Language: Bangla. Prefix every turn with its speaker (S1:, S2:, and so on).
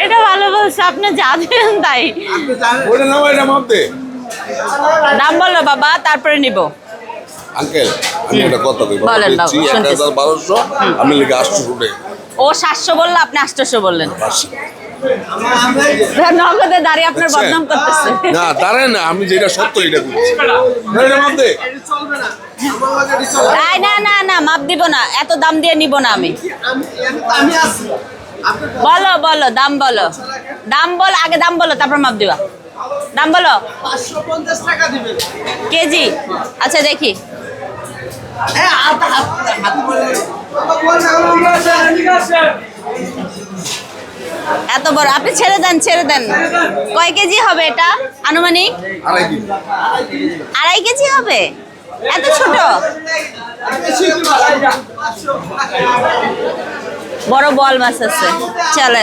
S1: এটা ভালো বলছে, আপনি জানেন তাই। দাম বলো বাবা, তারপরে নিব।
S2: আঙ্কেল আমি এটা কত
S1: বলেন বাবা, শুনতেছি।
S2: 1200 আমি লিখে 800 টাকা।
S1: ও 700 বললো, আপনি 800 বললেন। নগদে দাঁড়িয়ে আপনার বদনাম করতেছে।
S2: না দাঁড়ায় না, আমি যেটা সত্য এটা বলছি।
S1: না না না, মাপ দিব না, এত দাম দিয়ে নিব না আমি। বলো বলো, দাম বলো, দাম বল, আগে দাম বলো, তারপর মাপ দিবা। দাম বলো।
S3: 550 টাকা দিবেন
S1: কেজি? আচ্ছা দেখি। এত বড়, আপনি ছেড়ে দেন, ছেড়ে দেন। কয় কেজি হবে এটা আনুমানিক?
S2: 2.5 কেজি।
S1: 2.5 কেজি হবে? এত ছোট? বড় বল মাছ আছে, চলে।